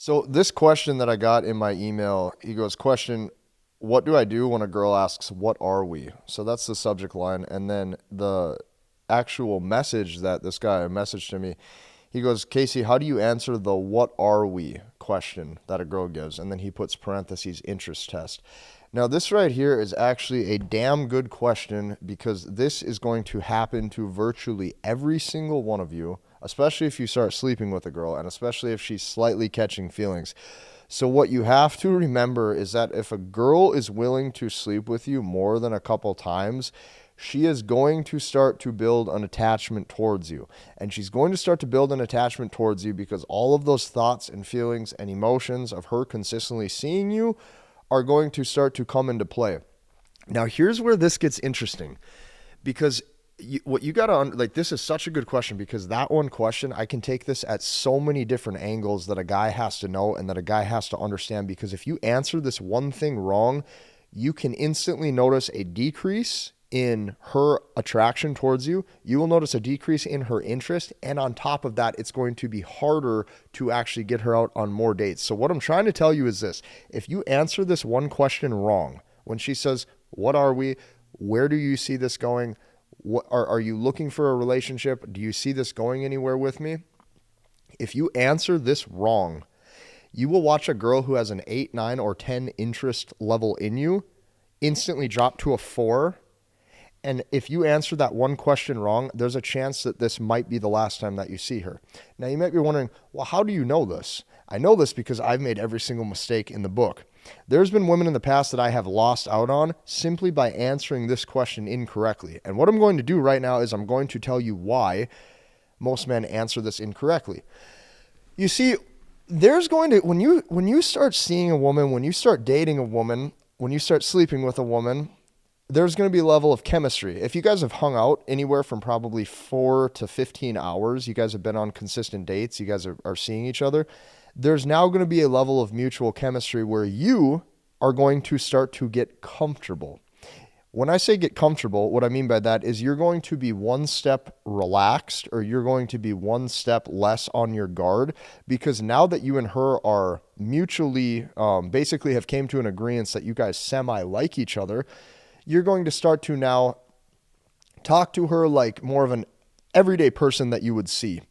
So this question that I got in my email, he goes, question, what do I do when a girl asks, what are we? So that's the subject line. And then the actual message that this guy messaged to me, he goes, Casey, how do you answer the what are we question that a girl gives? And then he puts parentheses interest test. Now, this right here is actually a damn good question because this is going to happen to virtually every single one of you, especially if you start sleeping with a girl and especially if she's slightly catching feelings. So, what you have to remember is that if a girl is willing to sleep with you more than a couple times, she is going to start to build an attachment towards you. And she's going to start to build an attachment towards you because all of those thoughts and feelings and emotions of her consistently seeing you are going to start to come into play. Now, here's where this gets interesting because what you got to, like, this is such a good question because that one question, I can take this at so many different angles that a guy has to know and that a guy has to understand because if you answer this one thing wrong, you can instantly notice a decrease in her attraction towards you. You will notice a decrease in her interest. And on top of that, it's going to be harder to actually get her out on more dates. So what I'm trying to tell you is this. If you answer this one question wrong, when she says, what are we? Where do you see this going? What are you looking for a relationship? Do you see this going anywhere with me? If you answer this wrong, you will watch a girl who has an 8, 9, or 10 interest level in you instantly drop to a 4. And if you answer that one question wrong, there's a chance that this might be the last time that you see her. Now, you might be wondering, well, how do you know this? I know this because I've made every single mistake in the book. There's been women in the past that I have lost out on simply by answering this question incorrectly. And what I'm going to do right now is I'm going to tell you why most men answer this incorrectly. You see, there's going to, when you start seeing a woman, when you start dating a woman, when you start sleeping with a woman, there's going to be a level of chemistry. If you guys have hung out anywhere from probably 4 to 15 hours, you guys have been on consistent dates, you guys are seeing each other, there's now going to be a level of mutual chemistry where you are going to start to get comfortable. When I say get comfortable, what I mean by that is you're going to be one step relaxed or you're going to be one step less on your guard because now that you and her are mutually, basically have came to an agreement that you guys semi-like each other, you're going to start to now talk to her like more of an everyday person that you would see.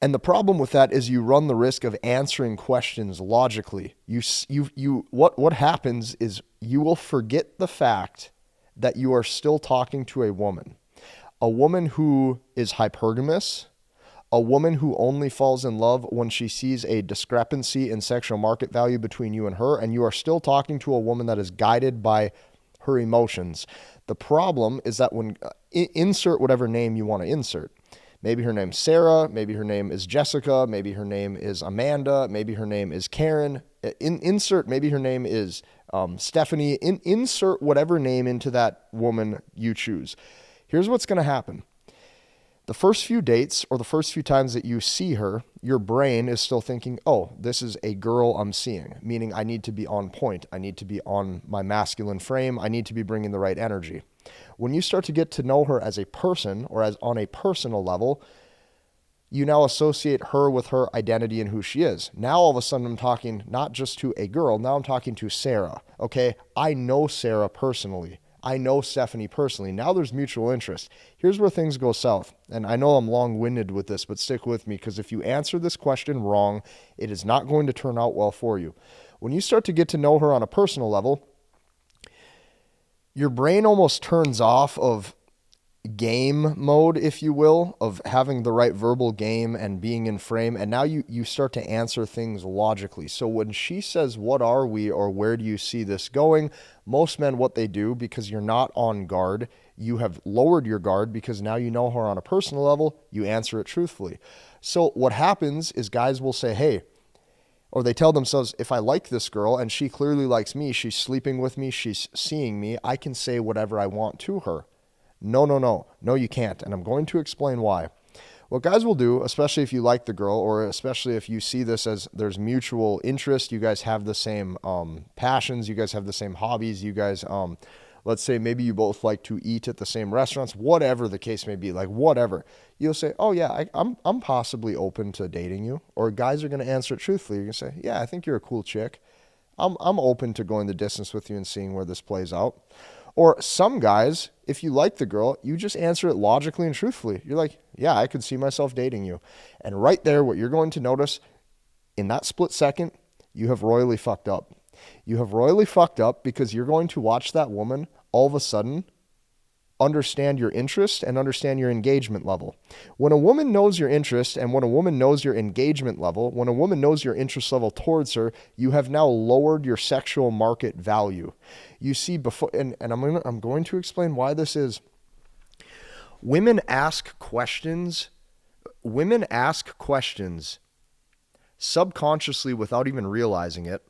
And the problem with that is you run the risk of answering questions logically. What happens is you will forget the fact that you are still talking to a woman who is hypergamous, a woman who only falls in love when she sees a discrepancy in sexual market value between you and her, and you are still talking to a woman that is guided by her emotions. The problem is that when insert whatever name you want to insert. Maybe her name's Sarah, maybe her name is Jessica, maybe her name is Amanda, maybe her name is Karen. Insert maybe her name is Stephanie. Insert whatever name into that woman you choose. Here's what's going to happen. The first few dates or the first few times that you see her, your brain is still thinking, oh, this is a girl I'm seeing, meaning I need to be on point. I need to be on my masculine frame. I need to be bringing the right energy. When you start to get to know her as a person or as on a personal level, you now associate her with her identity and who she is. Now all of a sudden I'm talking not just to a girl, now I'm talking to Sarah. Okay, I know Sarah personally. I know Stephanie personally. Now there's mutual interest. Here's where things go south. And I know I'm long-winded with this, but stick with me because if you answer this question wrong, it is not going to turn out well for you. When you start to get to know her on a personal level, your brain almost turns off of game mode, if you will, of having the right verbal game and being in frame. And now you start to answer things logically. So when she says, what are we, or where do you see this going? Most men, what they do, because you're not on guard, you have lowered your guard because now you know her on a personal level, you answer it truthfully. So what happens is guys will say, hey, or they tell themselves, if I like this girl and she clearly likes me, she's sleeping with me, she's seeing me, I can say whatever I want to her. No, you can't. And I'm going to explain why. What guys will do, especially if you like the girl, or especially if you see this as there's mutual interest, you guys have the same passions, you guys have the same hobbies, you guys let's say maybe you both like to eat at the same restaurants, whatever the case may be, like whatever, you'll say, oh yeah, I'm possibly open to dating you. Or guys are going to answer it truthfully. You're going to say, yeah, I think you're a cool chick. I'm open to going the distance with you and seeing where this plays out. Or some guys, if you like the girl, you just answer it logically and truthfully. You're like, yeah, I could see myself dating you. And right there, what you're going to notice in that split second, you have royally fucked up. You have royally fucked up because you're going to watch that woman all of a sudden understand your interest and understand your engagement level. When a woman knows your interest and when a woman knows your engagement level, when a woman knows your interest level towards her, you have now lowered your sexual market value. You see, before, and I'm going to explain why this is. Women ask questions subconsciously without even realizing it.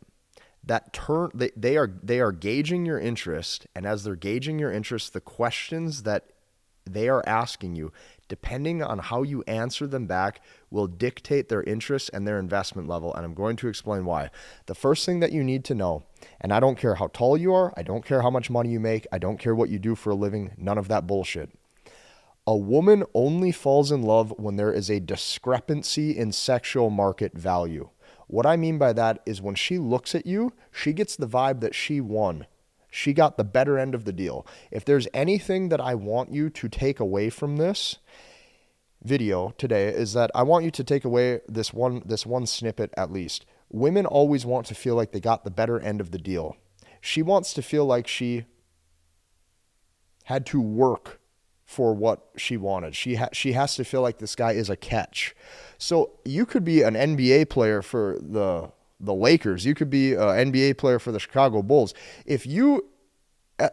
They are gauging your interest, and as they're gauging your interest, the questions that they are asking you, depending on how you answer them back, will dictate their interest and their investment level, and I'm going to explain why. The first thing that you need to know, and I don't care how tall you are, I don't care how much money you make, I don't care what you do for a living, none of that bullshit. A woman only falls in love when there is a discrepancy in sexual market value. What I mean by that is when she looks at you, she gets the vibe that she won. She got the better end of the deal. If there's anything that I want you to take away from this video today, is that I want you to take away this one snippet at least. Women always want to feel like they got the better end of the deal. She wants to feel like she had to work for what she wanted. She has to feel like this guy is a catch. So you could be an NBA player for the Lakers. You could be an NBA player for the Chicago Bulls. If you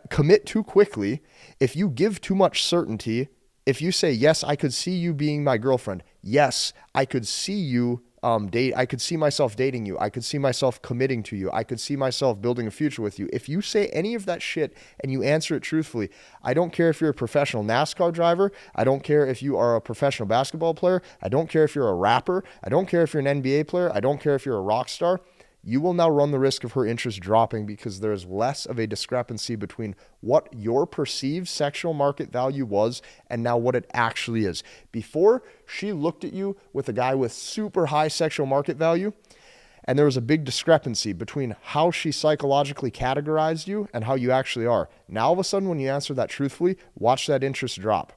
commit too quickly, if you give too much certainty, if you say, yes, I could see you being my girlfriend. Yes, I could see you I could see myself dating you. I could see myself committing to you. I could see myself building a future with you. If you say any of that shit and you answer it truthfully, I don't care if you're a professional NASCAR driver. I don't care if you are a professional basketball player. I don't care if you're a rapper. I don't care if you're an NBA player. I don't care if you're a rock star. You will now run the risk of her interest dropping because there is less of a discrepancy between what your perceived sexual market value was and now what it actually is. Before, she looked at you with a guy with super high sexual market value, and there was a big discrepancy between how she psychologically categorized you and how you actually are. Now, all of a sudden, when you answer that truthfully, watch that interest drop.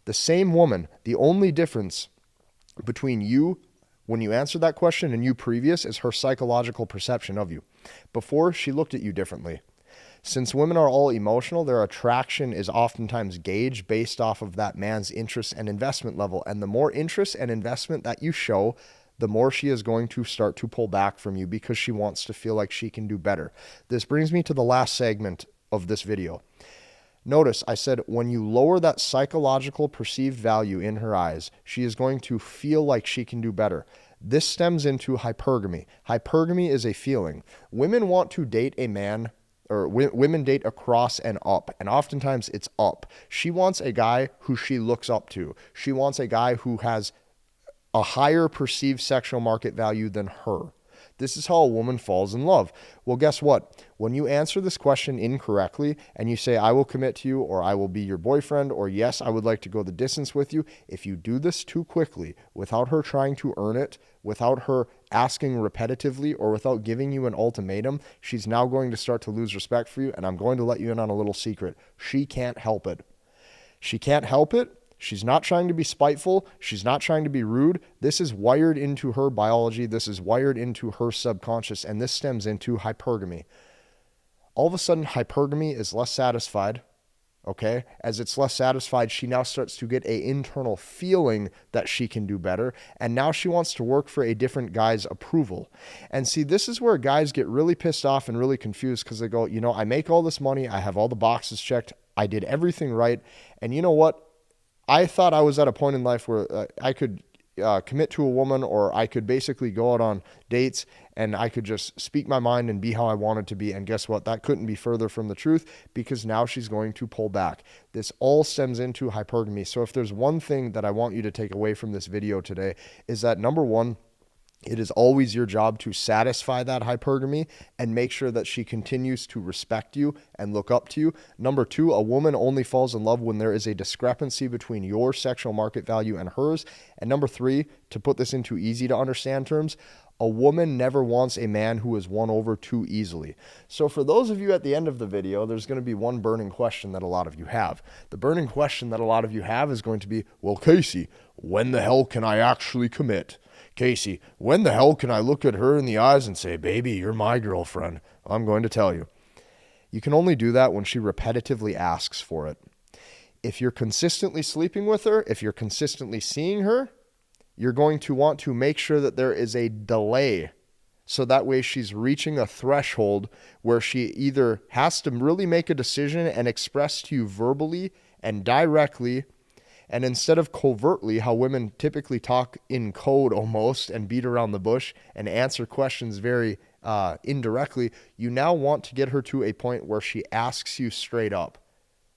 The same woman, the only difference between you when you answer that question and you previous is her psychological perception of you. Before, she looked at you differently. Since women are all emotional, their attraction is oftentimes gauged based off of that man's interest and investment level. And the more interest and investment that you show, the more she is going to start to pull back from you because she wants to feel like she can do better. This brings me to the last segment of this video. Notice I said when you lower that psychological perceived value in her eyes, she is going to feel like she can do better. This stems into hypergamy. Hypergamy is a feeling. Women want to date a man, or women date across and up, and oftentimes it's up. She wants a guy who she looks up to. She wants a guy who has a higher perceived sexual market value than her. This is how a woman falls in love. Well, guess what? When you answer this question incorrectly and you say, I will commit to you, or I will be your boyfriend, or yes, I would like to go the distance with you, if you do this too quickly, without her trying to earn it, without her asking repetitively, or without giving you an ultimatum, she's now going to start to lose respect for you, and I'm going to let you in on a little secret. She can't help it. She can't help it. She's not trying to be spiteful. She's not trying to be rude. This is wired into her biology. This is wired into her subconscious, and this stems into hypergamy. All of a sudden, hypergamy is less satisfied, okay? As it's less satisfied, she now starts to get an internal feeling that she can do better, and now she wants to work for a different guy's approval. And see, this is where guys get really pissed off and really confused because they go, I make all this money. I have all the boxes checked. I did everything right. And you know what? I thought I was at a point in life where I could commit to a woman, or I could basically go out on dates and I could just speak my mind and be how I wanted to be. And guess what? That couldn't be further from the truth because now she's going to pull back. This all stems into hypergamy. So if there's one thing that I want you to take away from this video today is that number one, It is always your job to satisfy that hypergamy and make sure that she continues to respect you and look up to you. Number two, a woman only falls in love when there is a discrepancy between your sexual market value and hers. And number three, to put this into easy to understand terms, a woman never wants a man who is won over too easily. So for those of you at the end of the video, there's going to be one burning question that a lot of you have. The burning question that a lot of you have is going to be, well, Casey, when the hell can I actually commit? Casey, when the hell can I look at her in the eyes and say, baby, you're my girlfriend? I'm going to tell you. You can only do that when she repetitively asks for it. If you're consistently sleeping with her, if you're consistently seeing her, you're going to want to make sure that there is a delay. So that way she's reaching a threshold where she either has to really make a decision and express to you verbally and directly, and instead of covertly, how women typically talk in code almost and beat around the bush and answer questions very indirectly, you now want to get her to a point where she asks you straight up.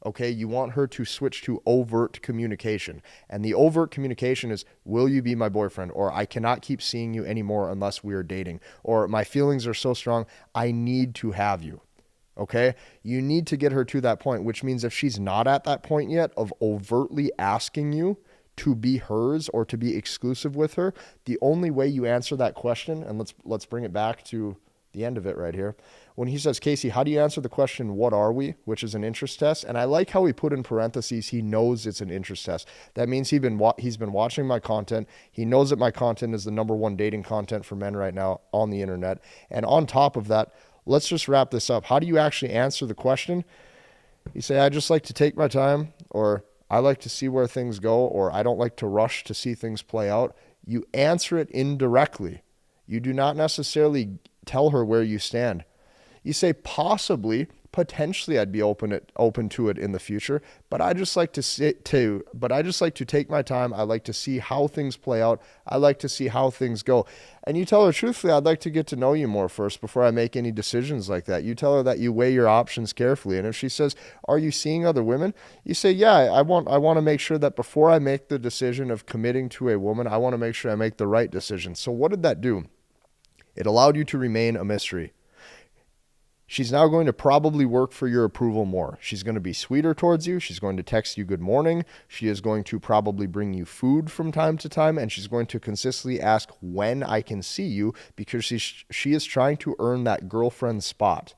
Okay, you want her to switch to overt communication. And the overt communication is, will you be my boyfriend? Or I cannot keep seeing you anymore unless we are dating. Or my feelings are so strong, I need to have you. Okay, you need to get her to that point, which means if she's not at that point yet of overtly asking you to be hers or to be exclusive with her, the only way you answer that question, and let's bring it back to the end of it right here. When he says, Casey, how do you answer the question, what are we? Which is an interest test. And I like how he put in parentheses, he knows it's an interest test. That means he's been watching my content. He knows that my content is the #1 dating content for men right now on the internet. And on top of that, let's just wrap this up. How do you actually answer the question? You say, I just like to take my time, or I like to see where things go, or I don't like to rush to see things play out. You answer it indirectly. You do not necessarily tell her where you stand. You say, potentially I'd be open to it in the future, but I just like to take my time. I like to see how things play out. I like to see how things go. And you tell her truthfully, I'd like to get to know you more first before I make any decisions like that. You tell her that you weigh your options carefully. And if she says, are you seeing other women? You say, yeah, I want to make sure that before I make the decision of committing to a woman, I want to make sure I make the right decision. So what did that do? It allowed you to remain a mystery. She's now going to probably work for your approval more. She's going to be sweeter towards you. She's going to text you good morning. She is going to probably bring you food from time to time, and she's going to consistently ask when I can see you because she is trying to earn that girlfriend spot.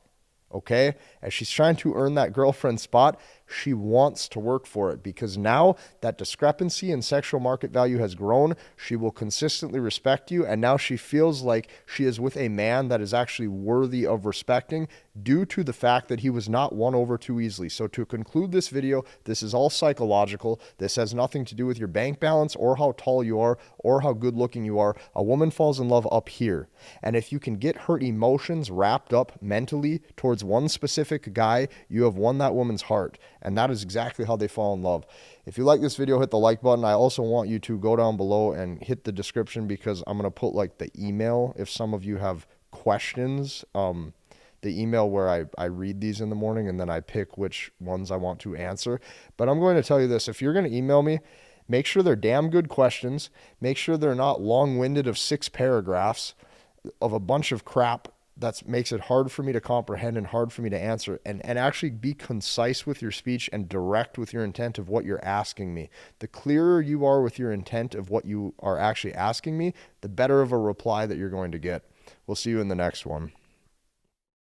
Okay? As she's trying to earn that girlfriend spot, she wants to work for it because now that discrepancy in sexual market value has grown. She will consistently respect you, and now she feels like she is with a man that is actually worthy of respecting due to the fact that he was not won over too easily. So to conclude this video, this is all psychological. This has nothing to do with your bank balance or how tall you are or how good looking you are. A woman falls in love up here. And if you can get her emotions wrapped up mentally towards one specific guy, you have won that woman's heart. And that is exactly how they fall in love. If you like this video, hit the like button. I also want you to go down below and hit the description because I'm going to put like the email if some of you have questions. The email where I read these in the morning and then I pick which ones I want to answer. But I'm going to tell you this. If you're going to email me, make sure they're damn good questions. Make sure they're not long-winded of 6 paragraphs of a bunch of crap that makes it hard for me to comprehend and hard for me to answer, and actually be concise with your speech and direct with your intent of what you're asking me. The clearer you are with your intent of what you are actually asking me, the better of a reply that you're going to get. We'll see you in the next one.